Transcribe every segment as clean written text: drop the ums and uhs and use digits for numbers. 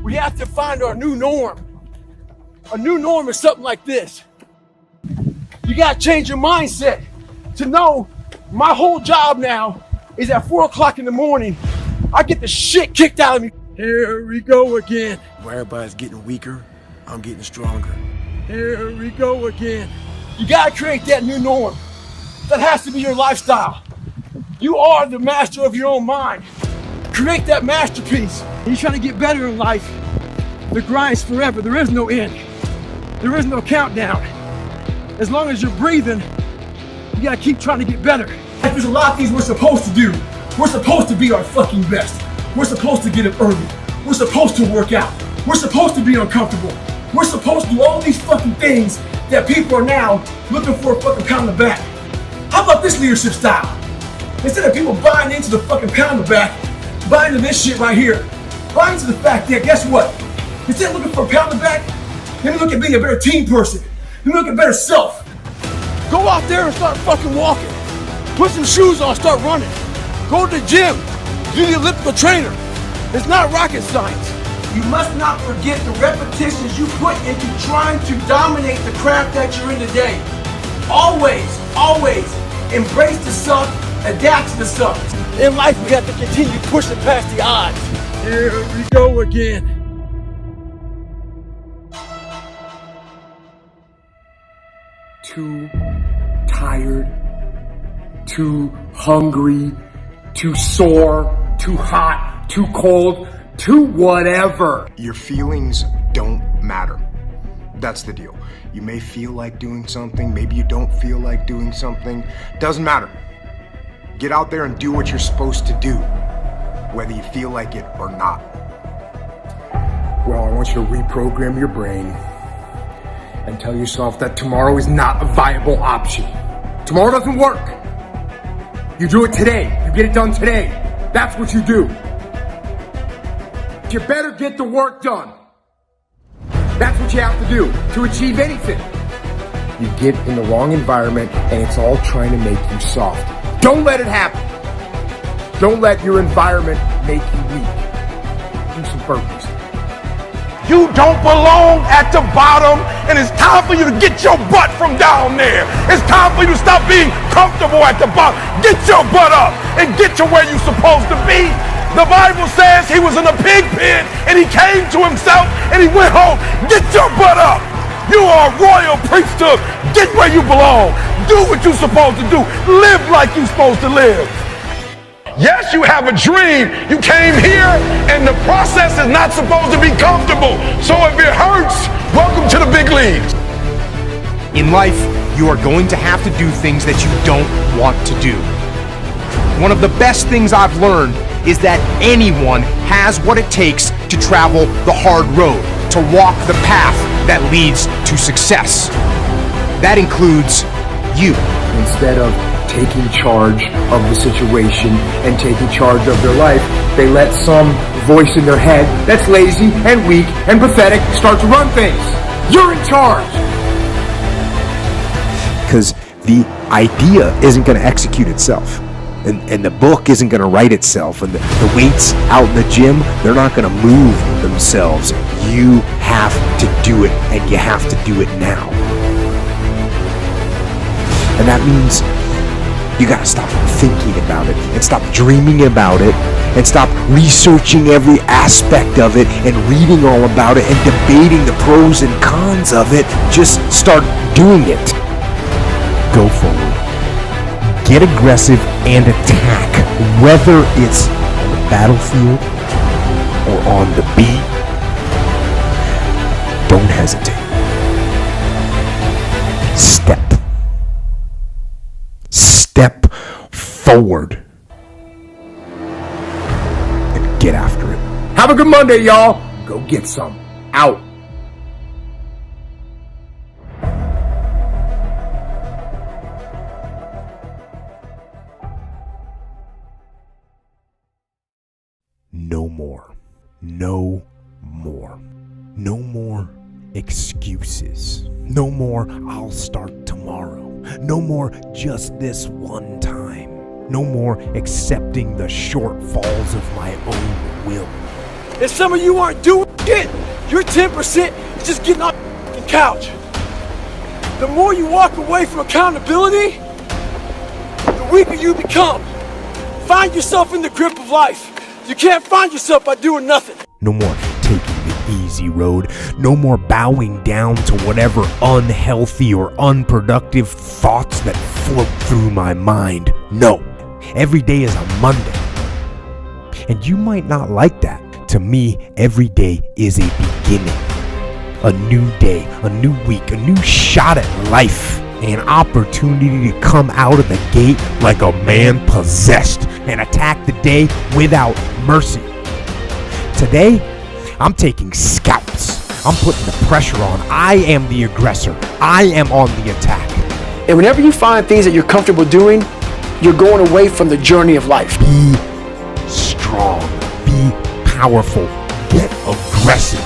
We have to find our new norm. A new norm is something like this. You gotta change your mindset to know my whole job now is at 4 o'clock in the morning. I get the shit kicked out of me. Here we go again. Where everybody's getting weaker, I'm getting stronger. Here we go again. You gotta create that new norm. That has to be your lifestyle. You are the master of your own mind. Create that masterpiece. You're trying to get better in life. The grind's forever. There is no end. There is no countdown. As long as you're breathing, you gotta keep trying to get better. There's a lot of things we're supposed to do. We're supposed to be our fucking best. We're supposed to get up early. We're supposed to work out. We're supposed to be uncomfortable. We're supposed to do all these fucking things that people are now looking for a fucking pound of back. How about this leadership style? Instead of people buying into the fucking pound of back, buying into this shit right here, buying into the fact that, guess what? Instead of looking for a pound of back, let me look at being a better team person. Let me look at better self. Go out there and start fucking walking. Put some shoes on, start running. Go to the gym. Do the elliptical trainer. It's not rocket science. You must not forget the repetitions you put into trying to dominate the craft that you're in today. Always, always embrace the suck, adapt to the suck. In life, we have to continue pushing past the odds. Here we go again. Too tired, too hungry, too sore, too hot, too cold, too whatever. Your feelings don't matter. That's the deal. You may feel like doing something, maybe you don't feel like doing something. Doesn't matter. Get out there and do what you're supposed to do, whether you feel like it or not. Well, I want you to reprogram your brain and tell yourself that tomorrow is not a viable option. Tomorrow doesn't work. You do it today. You get it done today. That's what you do. You better get the work done. That's what you have to do to achieve anything. You get in the wrong environment and it's all trying to make you soft. Don't let it happen. Don't let your environment make you weak. Do some burpees. You don't belong at the bottom, and it's time for you to get your butt from down there. It's time for you to stop being comfortable at the bottom. Get your butt up and get to where you're supposed to be. The Bible says he was in a pig pen and he came to himself and he went home. Get your butt up. You are a royal priesthood. Get where you belong. Do what you're supposed to do. Live like you're supposed to live. Yes, you have a dream. You came here and the process is not supposed to be comfortable. So if it hurts, welcome to the big leagues. In life, you are going to have to do things that you don't want to do. One of the best things I've learned is that anyone has what it takes to travel the hard road, to walk the path that leads to success. That includes you. Instead of taking charge of the situation and taking charge of their life, they let some voice in their head that's lazy and weak and pathetic start to run things. You're in charge. Because the idea isn't going to execute itself. And the book isn't going to write itself. And the weights out in the gym, they're not going to move themselves. You have to do it, and you have to do it now. And that means you gotta stop thinking about it and stop dreaming about it and stop researching every aspect of it and reading all about it and debating the pros and cons of it. Just start doing it. Go forward. Get aggressive and attack, whether it's on the battlefield or on the beat. Don't hesitate. Step forward and get after it. Have a good Monday, y'all. Go get some. Out. No more. No more. No more excuses. No more, I'll start tomorrow. No more, just this one time. No more accepting the shortfalls of my own will. And some of you aren't doing Shit, your 10% is just getting off the couch. The more you walk away from accountability, the weaker you become. Find yourself in the grip of life. You can't find yourself by doing nothing. No more taking the easy road. No more bowing down to whatever unhealthy or unproductive thoughts that float through my mind. No, every day is a Monday. And you might not like that. To me, every day is a beginning. A new day, a new week, a new shot at life. An opportunity to come out of the gate like a man possessed and attack the day without mercy. Today, I'm taking scouts. I'm putting the pressure on. I am the aggressor. I am on the attack. And whenever you find things that you're comfortable doing, you're going away from the journey of life. Be strong. Be powerful. Get aggressive.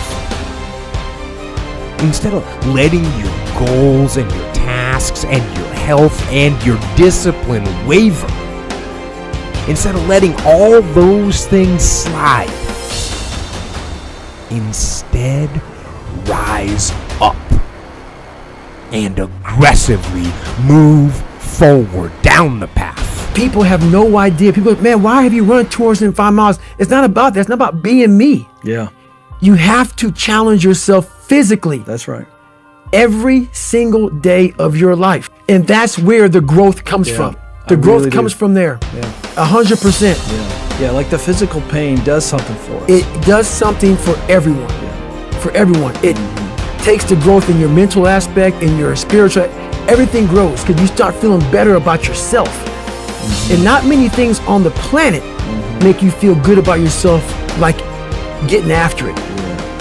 Instead of letting your goals and your tasks and your health and your discipline waver, instead of letting all those things slide, instead rise up and aggressively move forward down the path. People have no idea. People go, man, why have you run 205 miles? It's not about that. It's not about being me. Yeah, You have to challenge yourself physically that's right. every single day of your life. And that's where the growth comes from. The growth really comes do. from there. Yeah. 100%. Yeah, like the physical pain does something for us. It does something for everyone. For everyone. It takes the growth in your mental aspect, in your spiritual, everything grows because you start feeling better about yourself. And not many things on the planet make you feel good about yourself like getting after it.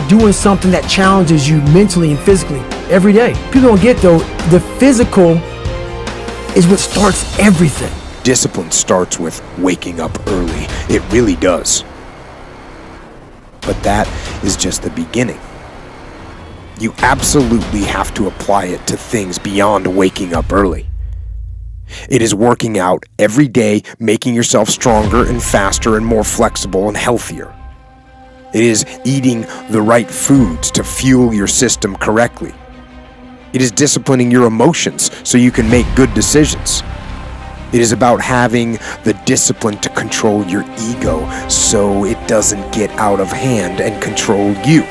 Doing something that challenges you mentally and physically every day. People don't get though, the physical is what starts everything. Discipline starts with waking up early. It really does. But that is just the beginning. You absolutely have to apply it to things beyond waking up early. It is working out every day, making yourself stronger and faster and more flexible and healthier. It is eating the right foods to fuel your system correctly. It is disciplining your emotions so you can make good decisions. It is about having the discipline to control your ego so it doesn't get out of hand and control you.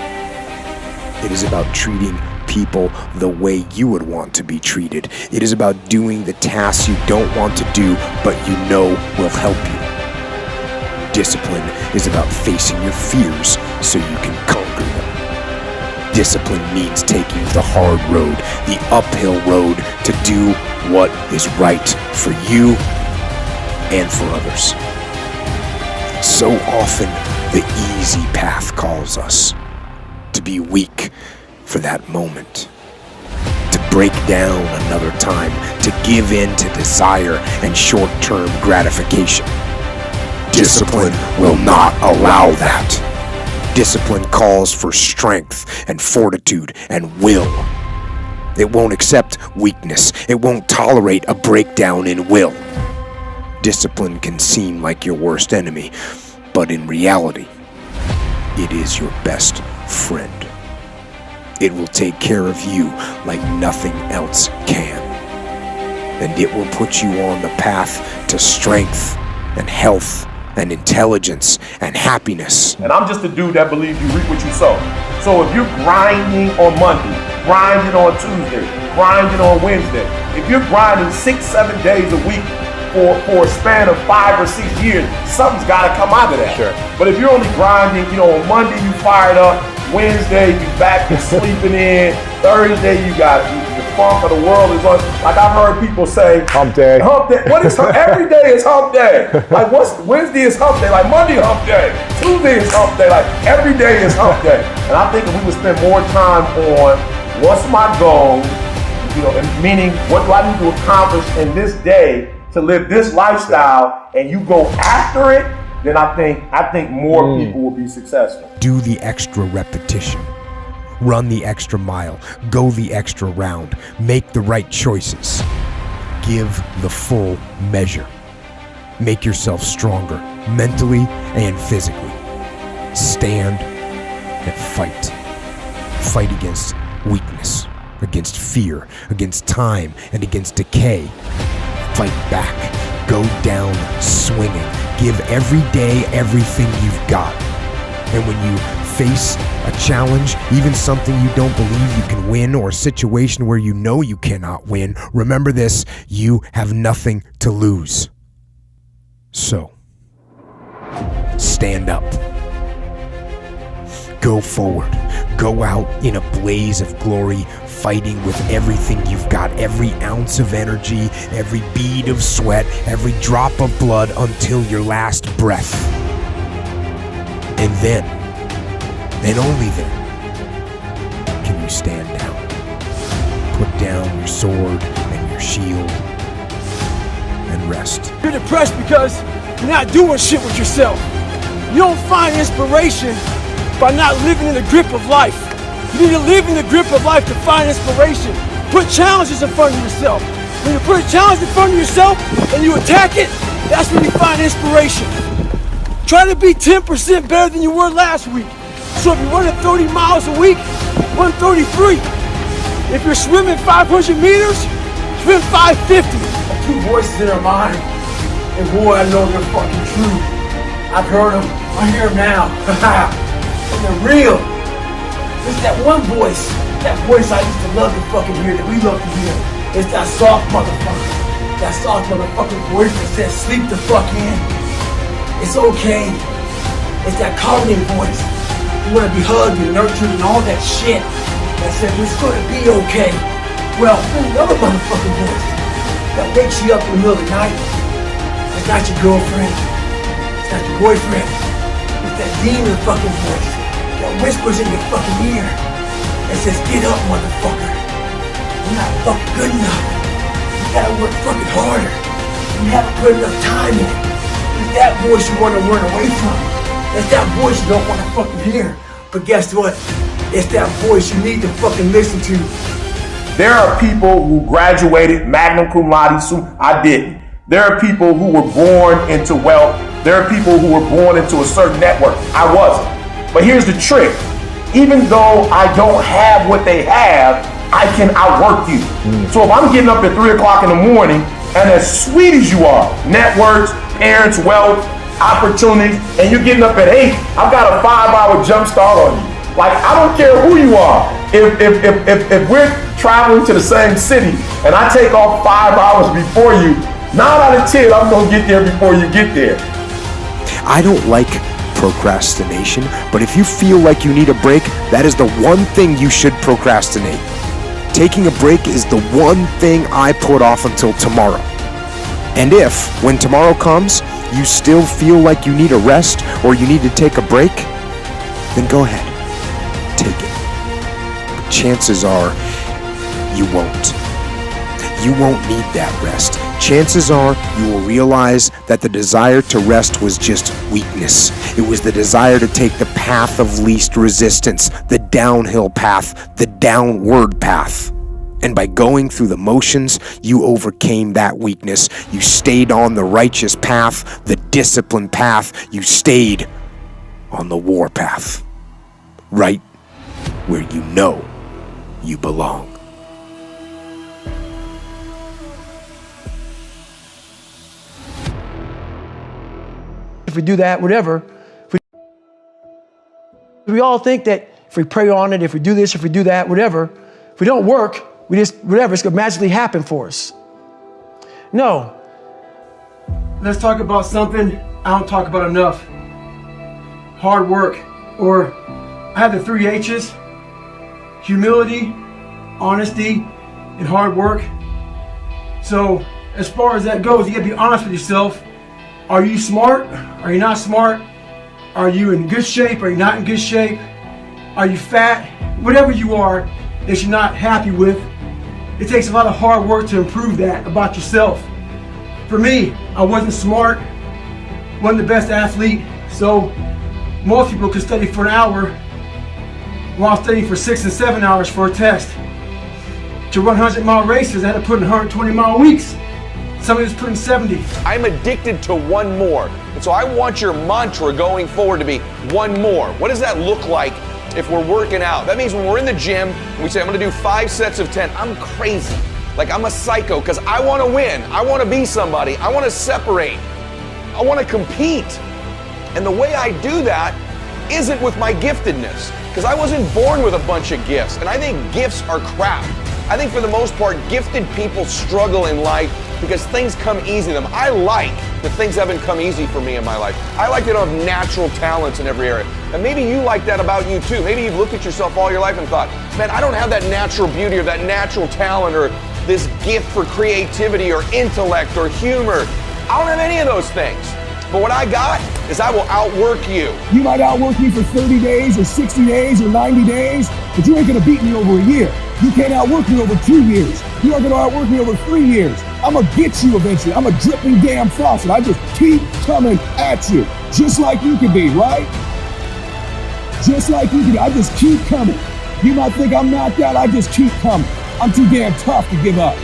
It is about treating people the way you would want to be treated. It is about doing the tasks you don't want to do but you know will help you. Discipline is about facing your fears so you can conquer them. Discipline means taking the hard road, the uphill road to do what is right for you and for others. So often, the easy path calls us to be weak for that moment, to break down another time, to give in to desire and short-term gratification. Discipline will not allow that. Discipline calls for strength and fortitude and will. It won't accept weakness. It won't tolerate a breakdown in will. Discipline can seem like your worst enemy, but in reality, it is your best friend. It will take care of you like nothing else can. And it will put you on the path to strength and health and intelligence and happiness. And I'm just a dude that believes you reap what you sow. So if you're grinding on Monday, grinding on Tuesday, grinding on Wednesday, if you're grinding 6-7 days a week for a span of 5 or 6 years, something's got to come out of that. Sure. But if you're only grinding, on Monday you fired up, Wednesday you back to sleeping in, Thursday you got the funk of the world is on. Like I've heard people say, Hump day. Hump day. What is every day is hump day? Like Wednesday is hump day. Like Monday hump day. Tuesday is hump day. Like every day is hump day. And I think if we would spend more time on what's my goal, and meaning what do I need to accomplish in this day to live this lifestyle, and you go after it, then I think more people will be successful. Do the extra repetition. Run the extra mile. Go the extra round. Make the right choices. Give the full measure. Make yourself stronger, mentally and physically. Stand and fight. Fight against weakness, against fear, against time, and against decay. Fight back. Go down swinging. Give every day everything you've got. And when you face a challenge, even something you don't believe you can win, or a situation where you know you cannot win, remember this: you have nothing to lose. So, stand up. Go forward. Go out in a blaze of glory, fighting with everything you've got, every ounce of energy, every bead of sweat, every drop of blood, until your last breath. And then, and only then, can you stand down. Put down your sword and your shield and rest. You're depressed because you're not doing shit with yourself. You don't find inspiration by not living in the grip of life. You need to live in the grip of life to find inspiration. Put challenges in front of yourself. When you put a challenge in front of yourself and you attack it, that's when you find inspiration. Try to be 10% better than you were last week. So if you're running 30 miles a week, run 33. If you're swimming 500 meters, swim 550. Two voices in our mind, and boy, I know they're fucking true. I've heard them, I hear them now. And they're real. It's that one voice I used to love to fucking hear, that we love to hear. It's that soft motherfucker. That soft motherfucking voice that says, sleep the fuck in. It's okay. It's that calming voice. You want to be hugged and nurtured and all that shit. That says, it's going to be okay. Well, there's another motherfucking voice that wakes you up in the middle of the night. It's not your girlfriend. It's not your boyfriend. It's that demon fucking voice that whispers in your fucking ear and says, get up, motherfucker. You're not fucking good enough. You gotta work fucking harder. You haven't put enough time in it. It's that voice you want to run away from. It's that voice you don't want to fucking hear. But guess what? It's that voice you need to fucking listen to. There are people who graduated magna cum laude. I didn't. There are people who were born into wealth. There are people who were born into a certain network. I wasn't. But here's the trick. Even though I don't have what they have, I can outwork you. So if I'm getting up at 3 o'clock in the morning, and as sweet as you are, networks, parents, wealth, opportunities, and you're getting up at 8, I've got a 5-hour jump start on you. Like, I don't care who you are. If we're traveling to the same city and I take off 5 hours before you, 9 out of 10, I'm gonna get there before you get there. I don't like procrastination, but if you feel like you need a break, that is the one thing you should procrastinate. Taking a break is the one thing I put off until tomorrow. And if, when tomorrow comes, you still feel like you need a rest or you need to take a break, then go ahead, take it. But chances are, you won't. You won't need that rest. Chances are you will realize that the desire to rest was just weakness. It was the desire to take the path of least resistance, the downhill path, the downward path. And by going through the motions, you overcame that weakness. You stayed on the righteous path, the disciplined path. You stayed on the war path, right where you know you belong. If we do that, whatever, we all think that if we pray on it, if we do this, if we do that, whatever, if we don't work, we just, whatever, it's gonna magically happen for us. No. Let's talk about something I don't talk about enough. Hard work, or I have the 3 H's: humility, honesty, and hard work. So as far as that goes, you gotta be honest with yourself. Are you smart? Are you not smart? Are you in good shape? Are you not in good shape? Are you fat? Whatever you are that you're not happy with, it takes a lot of hard work to improve that about yourself. For me, I wasn't smart, wasn't the best athlete, so most people could study for an hour while studying for 6 and 7 hours for a test. To run 100-mile races, I had to put in 120-mile weeks. Somebody was putting 70. I'm addicted to one more. And so I want your mantra going forward to be one more. What does that look like if we're working out. That means when we're in the gym and we say, I'm gonna do 5 sets of 10, I'm crazy. Like I'm a psycho because I wanna win. I wanna be somebody. I wanna separate. I wanna compete. And the way I do that isn't with my giftedness, because I wasn't born with a bunch of gifts, and I think gifts are crap. I think for the most part, gifted people struggle in life because things come easy to them. I like that things haven't come easy for me in my life. I like that I have natural talents in every area. And maybe you like that about you too. Maybe you've looked at yourself all your life and thought, man, I don't have that natural beauty or that natural talent or this gift for creativity or intellect or humor. I don't have any of those things. But what I got is I will outwork you. You might outwork me for 30 days or 60 days or 90 days, but you ain't gonna beat me over a year. You can't outwork me over 2 years. You aren't gonna outwork me over 3 years. I'm gonna get you eventually. I'm a dripping damn faucet. I just keep coming at you, just like you can be, right? Just like you can be. I just keep coming. You might think I'm knocked out. I just keep coming. I'm too damn tough to give up.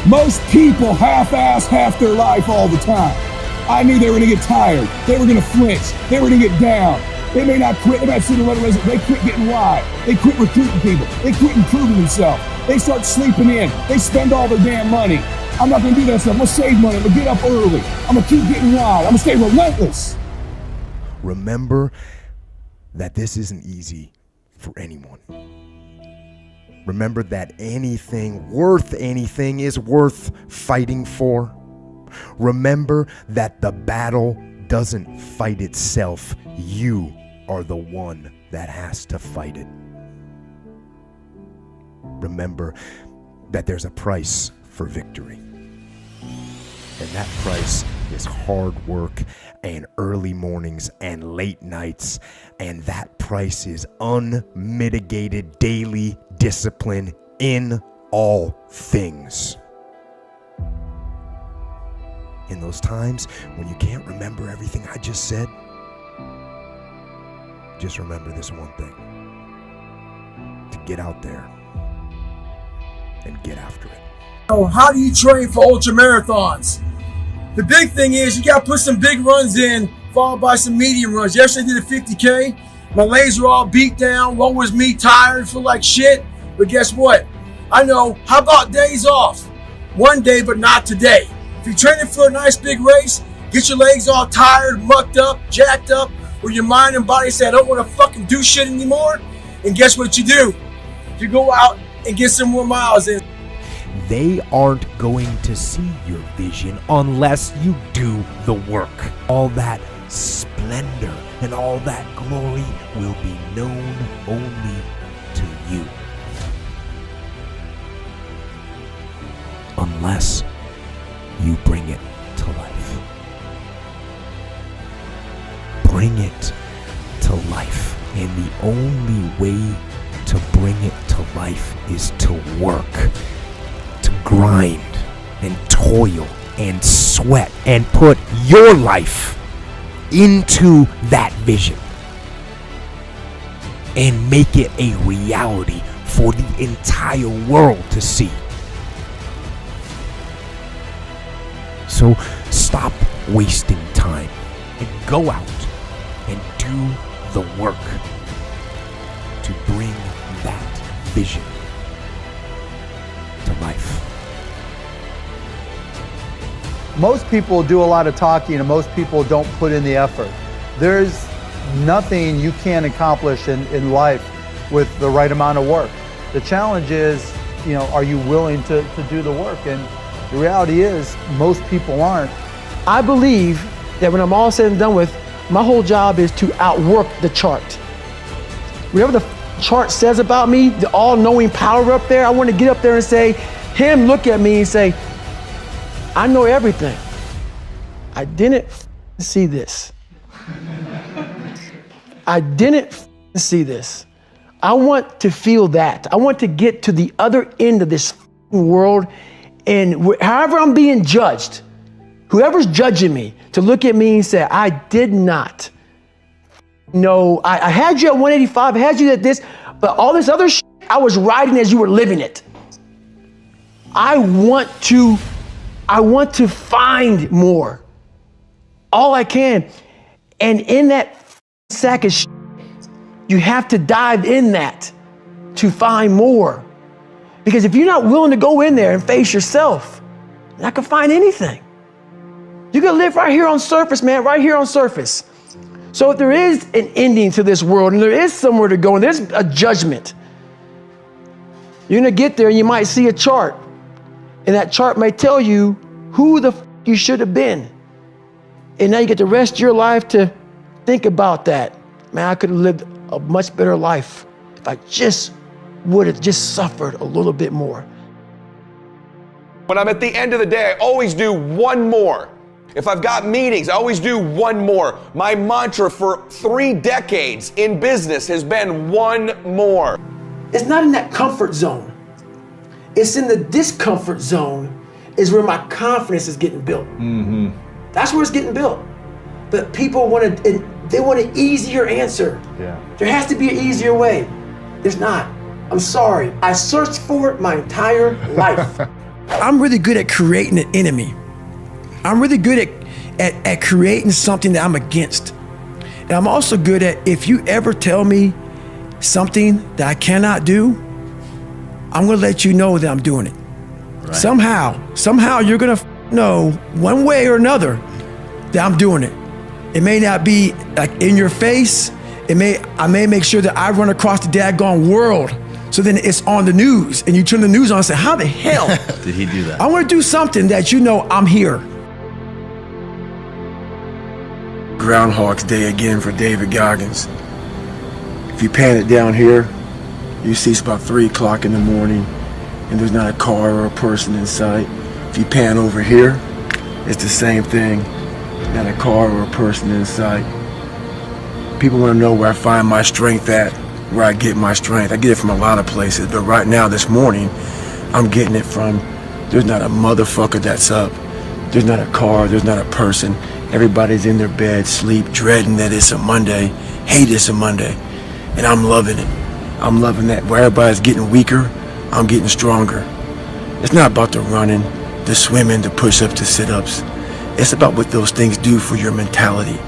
Most people half-ass half their life all the time. I knew they were gonna get tired. They were gonna flinch. They were gonna get down. They may not quit. They might sit and let it. They quit getting wide. They quit recruiting people. They quit improving themselves. They start sleeping in. They spend all their damn money. I'm not gonna do that stuff. I'm gonna save money. I'm gonna get up early. I'm gonna keep getting wide. I'm gonna stay relentless. Remember that this isn't easy for anyone. Remember that anything worth anything is worth fighting for. Remember that the battle doesn't fight itself. You are the one that has to fight it. Remember that there's a price for victory. And that price is hard work and early mornings and late nights. And that price is unmitigated daily discipline in all things. In those times when you can't remember everything I just said, just remember this one thing: to get out there and get after it. So how do you train for ultra marathons? The big thing is you got to put some big runs in, followed by some medium runs. Yesterday I did a 50K. My legs were all beat down. One was me tired, feel like shit. But guess what? I know. How about days off? One day, but not today. If you're training for a nice big race, get your legs all tired, mucked up, jacked up, where your mind and body say, I don't want to fucking do shit anymore. And guess what you do? You go out and get some more miles in. They aren't going to see your vision unless you do the work. All that splendor and all that glory will be known only to you. Unless you bring it to life. Bring it to life. And the only way to bring it to life is to work, to grind and toil and sweat and put your life into that vision and make it a reality for the entire world to see. So stop wasting time and go out and do the work to bring that vision to life. Most people do a lot of talking and most people don't put in the effort. There's nothing you can't accomplish in life with the right amount of work. The challenge is, are you willing to do the work? And the reality is, most people aren't. I believe that when I'm all said and done with, my whole job is to outwork the chart. Whatever the chart says about me, the all-knowing power up there, I want to get up there and say, him look at me and say, I know everything. I didn't see this. I didn't see this. I want to feel that. I want to get to the other end of this world, and however I'm being judged, whoever's judging me, to look at me and say, I did not know. I had you at 185, I had you at this, but all this other shit, I was riding as you were living it. I want to find more, all I can. And in that sack of shit, You have to dive in that to find more. Because if you're not willing to go in there and face yourself, you're not gonna find anything. You're gonna live right here on surface, man, right here on surface. So if there is an ending to this world and there is somewhere to go and there's a judgment, you're gonna get there and you might see a chart. And that chart may tell you who the f you should have been. And now you get the rest of your life to think about that. Man, I could have lived a much better life if I just would have just suffered a little bit more. When I'm at the end of the day, I always do one more. If I've got meetings, I always do one more. My mantra for 3 decades in business has been one more. It's not in that comfort zone. It's in the discomfort zone is where my confidence is getting built. Mm-hmm. That's where it's getting built. But people want an easier answer. Yeah. There has to be an easier way. There's not. I'm sorry. I searched for it my entire life. I'm really good at creating an enemy. I'm really good at creating something that I'm against. And I'm also good at, if you ever tell me something that I cannot do, I'm gonna let you know that I'm doing it. Right. Somehow you're gonna know one way or another that I'm doing it. It may not be like in your face. I may make sure that I run across the daggone world. So then it's on the news and you turn the news on and say, how the hell did he do that? I wanna do something that you know I'm here. Groundhog's Day again for David Goggins. If you pan it down here, you see it's about 3 o'clock in the morning and there's not a car or a person in sight. If you pan over here, it's the same thing. Not a car or a person in sight. People want to know where I find my strength at, where I get my strength. I get it from a lot of places, but right now, this morning, I'm getting it from, there's not a motherfucker that's up. There's not a car, there's not a person. Everybody's in their bed, sleep, dreading that it's a Monday, hate it's a Monday. And I'm loving it. I'm loving that. Where everybody's getting weaker, I'm getting stronger. It's not about the running, the swimming, the push-ups, the sit-ups. It's about what those things do for your mentality.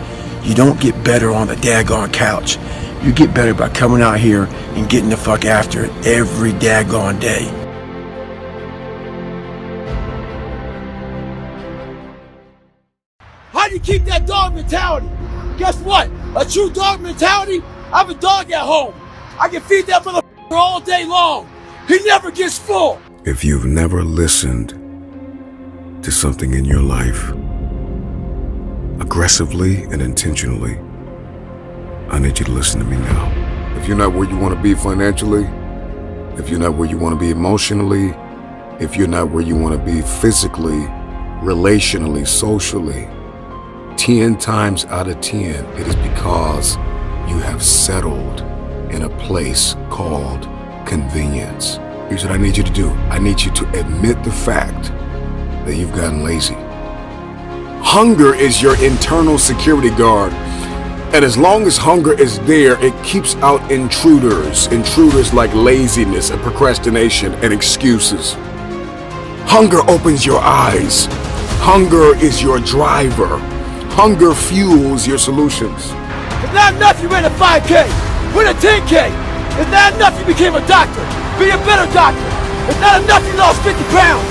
You don't get better on the daggone couch. You get better by coming out here and getting the fuck after it every daggone day. How do you keep that dog mentality? Guess what? A true dog mentality, I have a dog at home. I can feed that motherfucker all day long. He never gets full. If you've never listened to something in your life, aggressively and intentionally, I need you to listen to me now. If you're not where you want to be financially, if you're not where you want to be emotionally, if you're not where you want to be physically, relationally, socially, 10 times out of 10, it is because you have settled in a place called convenience. Here's what I need you to do. I need you to admit the fact that you've gotten lazy. Hunger is your internal security guard. And as long as hunger is there, it keeps out intruders like laziness and procrastination and excuses. Hunger opens your eyes. Hunger is your driver. Hunger fuels your solutions. It's not enough you ran a 5K, win a 10K. It's not enough you became a doctor, be a better doctor. It's not enough you lost 50 pounds.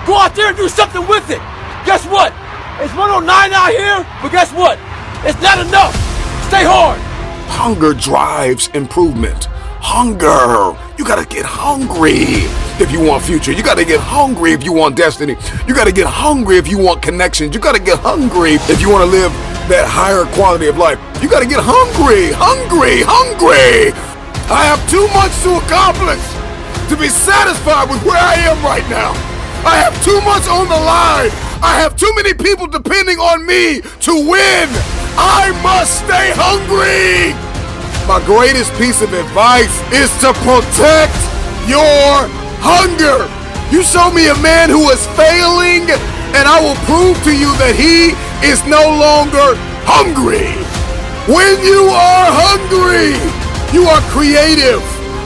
Go out there and do something with it. Guess what? It's 109 out here, but guess what? It's not enough. Stay hard. Hunger drives improvement. Hunger. You gotta get hungry if you want future. You gotta get hungry if you want destiny. You gotta get hungry if you want connections. You gotta get hungry if you want to live that higher quality of life. You gotta get hungry, hungry, hungry. I have too much to accomplish to be satisfied with where I am right now. I have too much on the line. I have too many people depending on me to win. I must stay hungry. My greatest piece of advice is to protect your hunger. You show me a man who is failing, and I will prove to you that he is no longer hungry. When you are hungry, you are creative.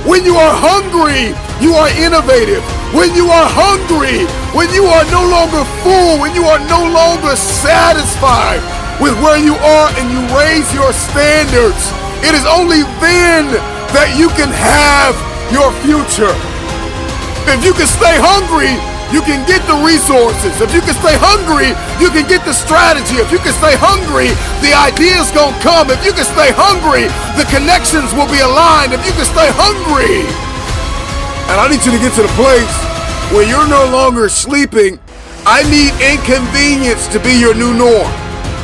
When you are hungry, you are innovative. When you are hungry, when you are no longer full, when you are no longer satisfied with where you are and you raise your standards, It is only then that you can have your future. If you can stay hungry, you can get the resources. If you can stay hungry, you can get the strategy. If you can stay hungry, the ideas gonna come. If you can stay hungry, the connections will be aligned. If you can stay hungry. And I need you to get to the place where you're no longer sleeping. I need inconvenience to be your new norm.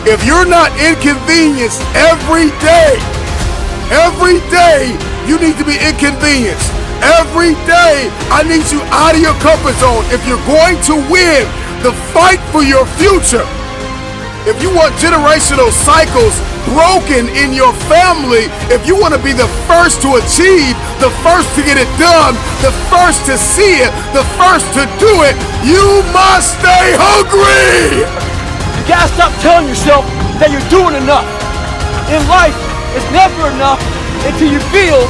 If you're not inconvenienced every day, you need to be inconvenienced. Every day, I need you out of your comfort zone. If you're going to win the fight for your future, if you want generational cycles broken in your family, if you want to be the first to achieve, the first to get it done, the first to see it, the first to do it, you must stay hungry. You gotta stop telling yourself that you're doing enough. In life, it's never enough until you feel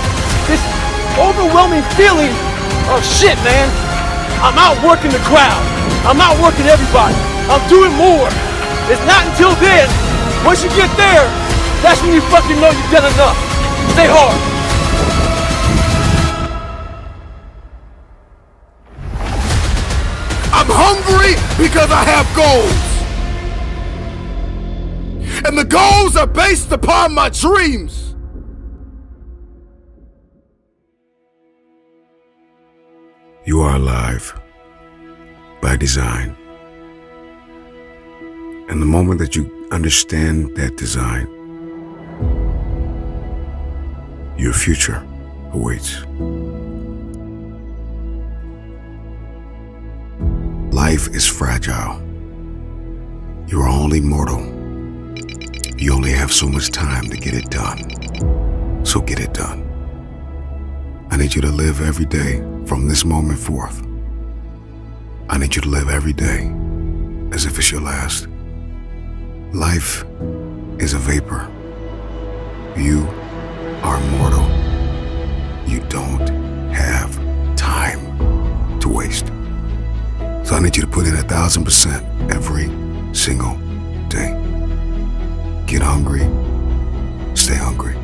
this overwhelming feeling of shit, man. I'm outworking the crowd. I'm outworking everybody. I'm doing more. It's not until then, once you get there, that's when you fucking know you've done enough. Stay hard. I'm hungry because I have goals. And the goals are based upon my dreams. You are alive by design. And the moment that you understand that design, your future awaits. Life is fragile. You are only mortal. You only have so much time to get it done. So get it done. I need you to live every day from this moment forth. I need you to live every day as if it's your last. Life is a vapor. You are mortal. You don't have time to waste. So I need you to put in 1,000% every single day. Get hungry. Stay hungry.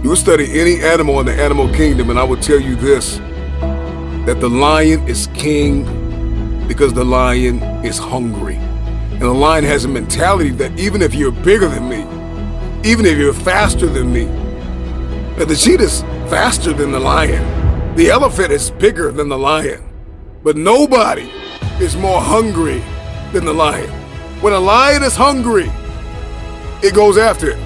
You will study any animal in the animal kingdom, and I will tell you this, that the lion is king because the lion is hungry. And the lion has a mentality that even if you're bigger than me, even if you're faster than me, that the cheetah's faster than the lion. The elephant is bigger than the lion. But nobody is more hungry than the lion. When a lion is hungry, it goes after it.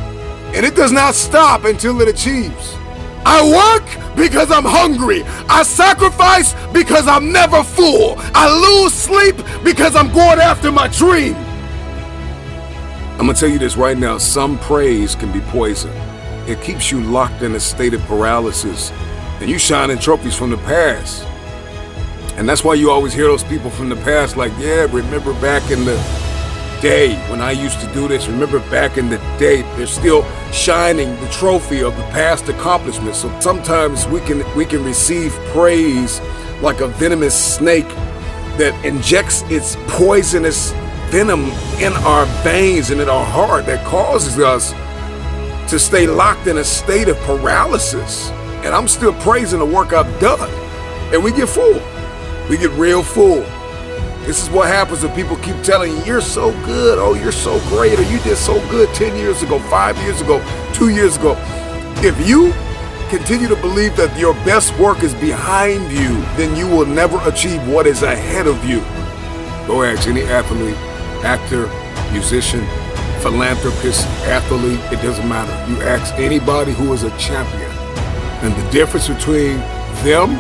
And it does not stop until it achieves. I work because I'm hungry. I sacrifice because I'm never full. I lose sleep because I'm going after my dream. I'm gonna tell you this right now, some praise can be poison. It keeps you locked in a state of paralysis, and you shining trophies from the past. And that's why you always hear those people from the past like, yeah, remember back in the day when I used to do this, remember back in the day. They're still shining the trophy of the past accomplishments. So sometimes we can receive praise like a venomous snake that injects its poisonous venom in our veins and in our heart that causes us to stay locked in a state of paralysis. And I'm still praising the work I've done. And we get full. We get real full. This is what happens when people keep telling you, you're so good, oh, you're so great, or you did so good 10 years ago, 5 years ago, 2 years ago. If you continue to believe that your best work is behind you, then you will never achieve what is ahead of you. Go ask any athlete, actor, musician, philanthropist, athlete, it doesn't matter. You ask anybody who is a champion, and the difference between them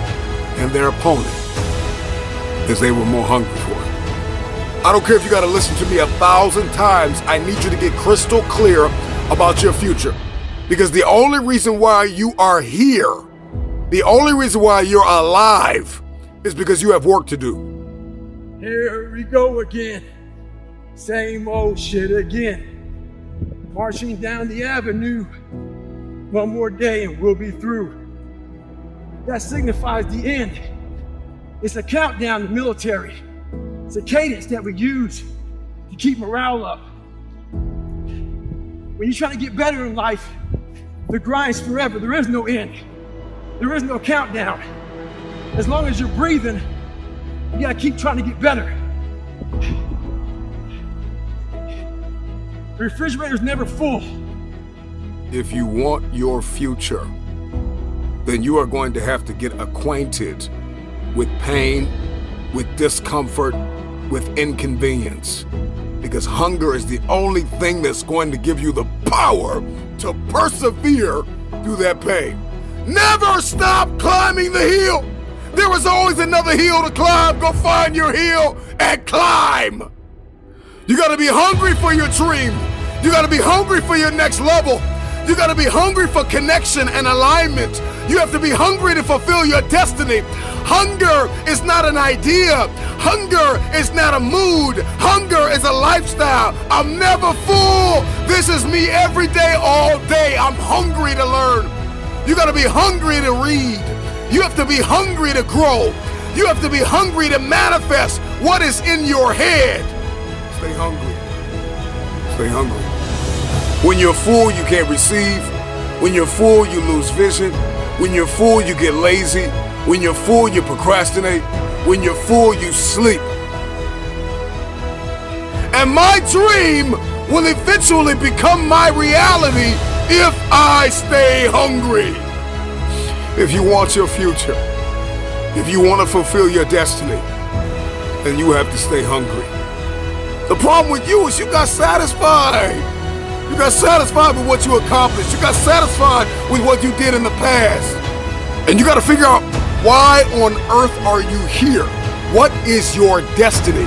and their opponent is they were more hungry for it. I don't care if you gotta listen to me 1,000 times, I need you to get crystal clear about your future. Because the only reason why you are here, the only reason why you're alive, is because you have work to do. Here we go again. Same old shit again. Marching down the avenue. One more day and we'll be through. That signifies the end. It's a countdown to military. It's a cadence that we use to keep morale up. When you're trying to get better in life, The grind's forever. There is no end. There is no countdown. As long as you're breathing, you gotta keep trying to get better. The refrigerator's never full. If you want your future, then you are going to have to get acquainted with pain, with discomfort, with inconvenience. Because hunger is the only thing that's going to give you the power to persevere through that pain. Never stop climbing the hill. There is always another hill to climb. Go find your hill and climb. You gotta be hungry for your dream. You gotta be hungry for your next level. You gotta be hungry for connection and alignment. You have to be hungry to fulfill your destiny. Hunger is not an idea. Hunger is not a mood. Hunger is a lifestyle. I'm never full. This is me every day, all day. I'm hungry to learn. You gotta be hungry to read. You have to be hungry to grow. You have to be hungry to manifest what is in your head. Stay hungry. Stay hungry. When you're full, you can't receive. When you're full, you lose vision. When you're full, you get lazy. When you're full, you procrastinate. When you're full, you sleep. And my dream will eventually become my reality if I stay hungry. If you want your future, if you want to fulfill your destiny, then you have to stay hungry. The problem with you is you got satisfied. You got satisfied with what you accomplished. You got satisfied with what you did in the past. And you got to figure out, why on earth are you here? What is your destiny?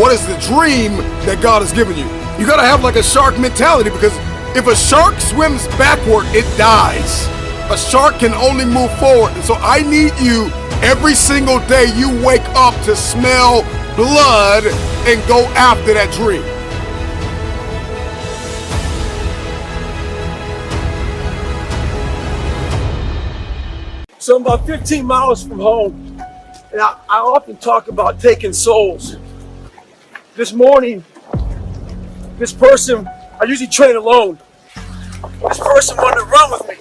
What is the dream that God has given you? You got to have like a shark mentality, because if a shark swims backward, it dies. A shark can only move forward. And so I need you every single day you wake up to smell blood and go after that dream. So I'm about 15 miles from home, and I often talk about taking souls. This morning, this person, I usually train alone. This person wanted to run with me.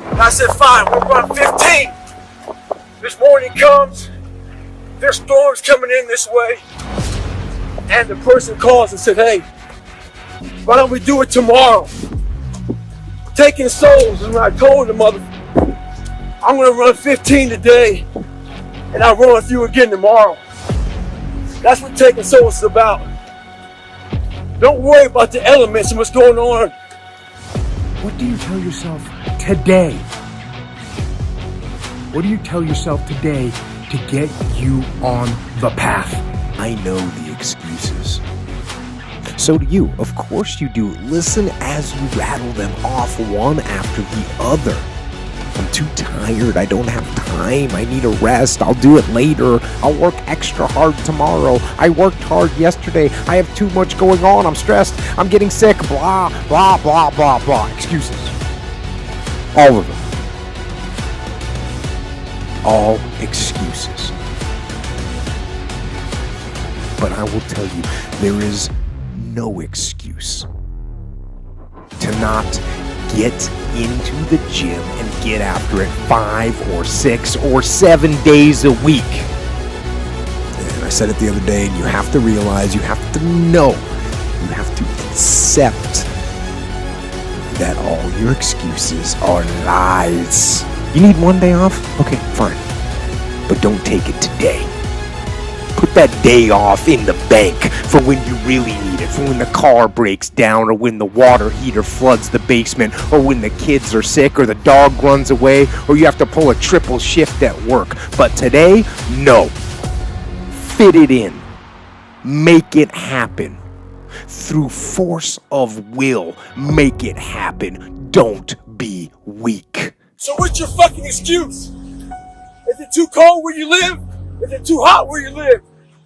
And I said, fine, we'll run 15. This morning comes, there's storms coming in this way, and the person calls and said, hey, why don't we do it tomorrow? Taking souls, and when I told the motherfucker, I'm gonna run 15 today, and I'll run with you again tomorrow. That's what taking souls is about. Don't worry about the elements and what's going on. What do you tell yourself today? What do you tell yourself today to get you on the path? I know the excuses. So do you. Of course you do. Listen as you rattle them off one after the other. I'm too tired. I don't have time. I need a rest. I'll do it later. I'll work extra hard tomorrow. I worked hard yesterday. I have too much going on. I'm stressed. I'm getting sick. Blah, blah, blah, blah, blah. Excuses. All of them. All excuses. But I will tell you, there is no excuse to not get into the gym and get after it 5 or 6 or 7 days a week. And I said it the other day, and you have to realize, you have to know, you have to accept that all your excuses are lies. You need one day off? Okay, fine. But don't take it today. Put that day off in the bank for when you really need it, for when the car breaks down, or when the water heater floods the basement, or when the kids are sick, or the dog runs away, or you have to pull a triple shift at work. But today, no. Fit it in. Make it happen. Through force of will, make it happen. Don't be weak. So what's your fucking excuse? Is it too cold where you live? Is it too hot where you live?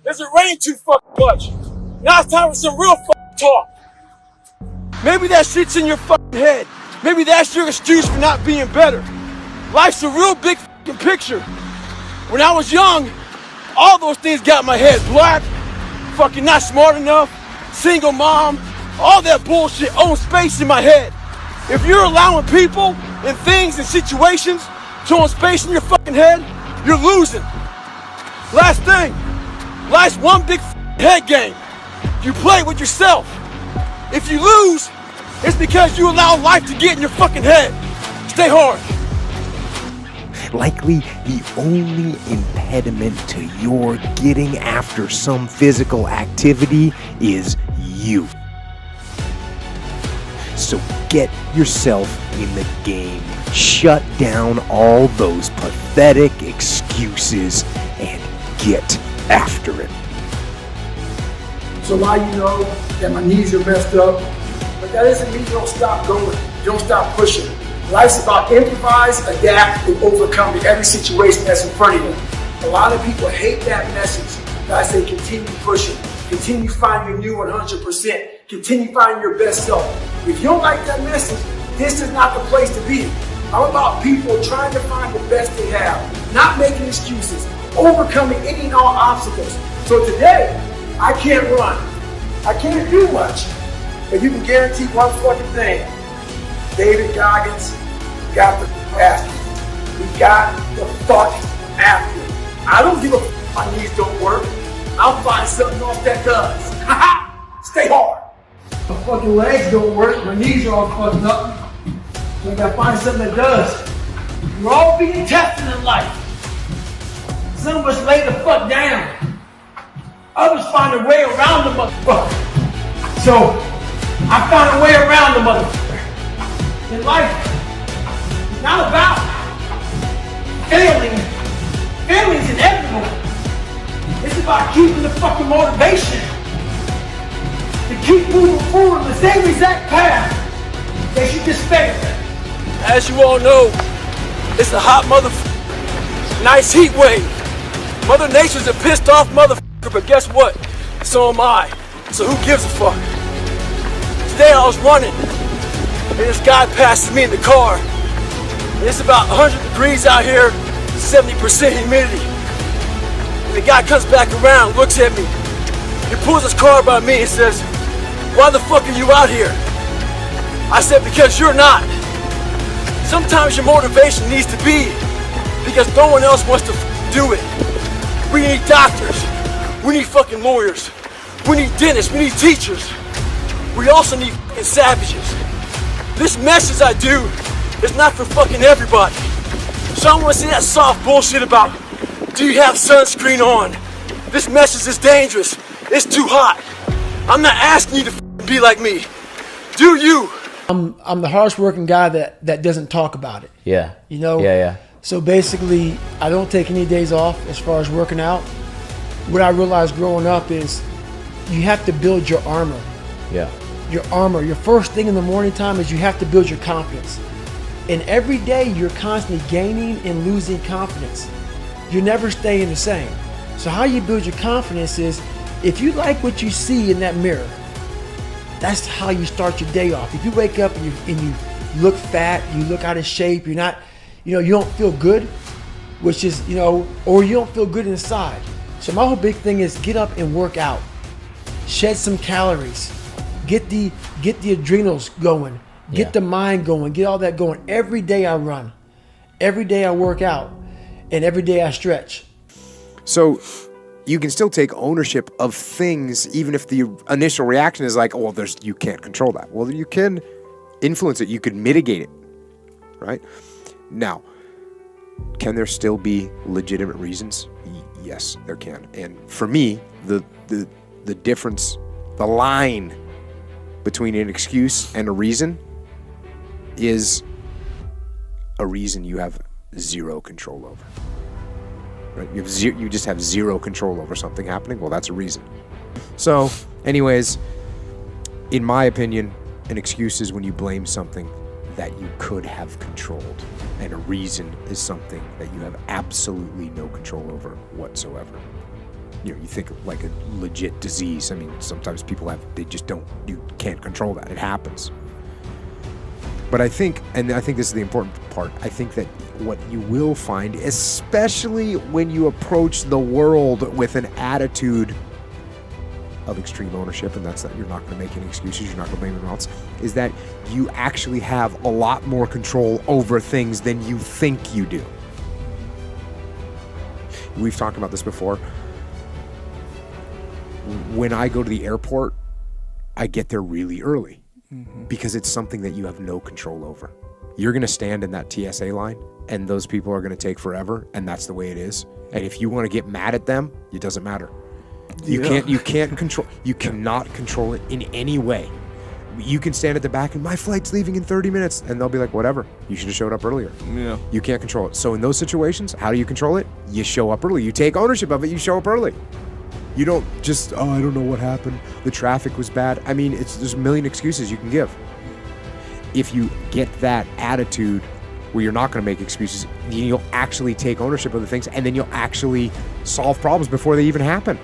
Does it rain too fucking much? Now it's time for some real fucking talk. Maybe that shit's in your fucking head. Maybe that's your excuse for not being better. Life's a real big fucking picture. When I was young, all those things got in my head. Black, fucking not smart enough, single mom, all that bullshit owned space in my head. If you're allowing people and things and situations to own space in your fucking head, you're losing. Last thing, life's one big head game. You play with yourself. If you lose, it's because you allow life to get in your fucking head. Stay hard. Likely the only impediment to your getting after some physical activity is you. So get yourself in the game. Shut down all those pathetic excuses and get after it. So a lot of you know that my knees are messed up, but that doesn't mean you don't stop going. You don't stop pushing. Life's about improvise, adapt, and overcome to every situation that's in front of you. A lot of people hate that message. But I say continue pushing. Continue finding your new 100%. Continue finding your best self. If you don't like that message, this is not the place to be. I'm about people trying to find the best they have, not making excuses, overcoming any and all obstacles. So today, I can't run. I can't do much. But you can guarantee one fucking thing. David Goggins got the after. We got the fuck after. I don't give a fuck my knees don't work. I'll find something else that does. Stay hard. My fucking legs don't work. My knees are all fucked up. So I gotta find something that does. We're all being tested in life. Some of us lay the fuck down. Others find a way around the motherfucker. So I found a way around the motherfucker. In life, it's not about failing. Failing's inevitable. It's about keeping the fucking motivation to keep moving forward on the same exact path that you just failed. As you all know, it's a hot motherfucker. Nice heat wave. Mother Nature's a pissed off motherfucker, but guess what? So am I. So who gives a fuck? Today I was running, and this guy passes me in the car. And it's about 100 degrees out here, 70% humidity. And the guy comes back around, looks at me. He pulls his car by me and says, "Why the fuck are you out here?" I said, "Because you're not." Sometimes your motivation needs to be because no one else wants to do it. We need doctors. We need fucking lawyers. We need dentists. We need teachers. We also need fucking savages. This message I do is not for fucking everybody. So I don't want to see that soft bullshit about, do you have sunscreen on? This message is dangerous. It's too hot. I'm not asking you to be like me. Do you? I'm the hardest working guy that doesn't talk about it. Yeah. You know? Yeah. So basically, I don't take any days off as far as working out. What I realized growing up is you have to build your armor. Yeah. Your armor. Your first thing in the morning time is you have to build your confidence. And every day you're constantly gaining and losing confidence. You're never staying the same. So how you build your confidence is if you like what you see in that mirror, that's how you start your day off. If you wake up and you look fat, you look out of shape, you're not, you don't feel good, which is, or you don't feel good inside. So my whole big thing is get up and work out. Shed some calories. Get the adrenals going. Get the mind going. Get all that going. Every day I run. Every day I work out. And every day I stretch. So you can still take ownership of things even if the initial reaction is like, oh, well, you can't control that. Well, you can influence it. You could mitigate it, right? Now, can there still be legitimate reasons? Yes, there can. And for me, the difference, the line between an excuse and a reason is a reason you have zero control over. Right? You just have zero control over something happening. Well, that's a reason. So, anyways, in my opinion, an excuse is when you blame something that you could have controlled, and a reason is something that you have absolutely no control over whatsoever. You think of like a legit disease. I mean, sometimes people you can't control that. It happens. But I think this is the important part, I think that what you will find, especially when you approach the world with an attitude of extreme ownership, and that's that you're not going to make any excuses, you're not going to blame anyone else, is that you actually have a lot more control over things than you think you do. We've talked about this before. When I go to the airport, I get there really early because it's something that you have no control over. You're going to stand in that TSA line, and those people are going to take forever, and that's the way it is. And if you want to get mad at them, it doesn't matter. You cannot control it in any way. You can stand at the back and my flight's leaving in 30 minutes, and they'll be like, whatever, you should have showed up earlier. Yeah. You can't control it. So in those situations, how do you control it? You show up early. You take ownership of it. You show up early. You don't just, oh, I don't know what happened. The traffic was bad. I mean, there's a million excuses you can give. If you get that attitude where you're not going to make excuses, then you'll actually take ownership of the things, and then you'll actually solve problems before they even happen.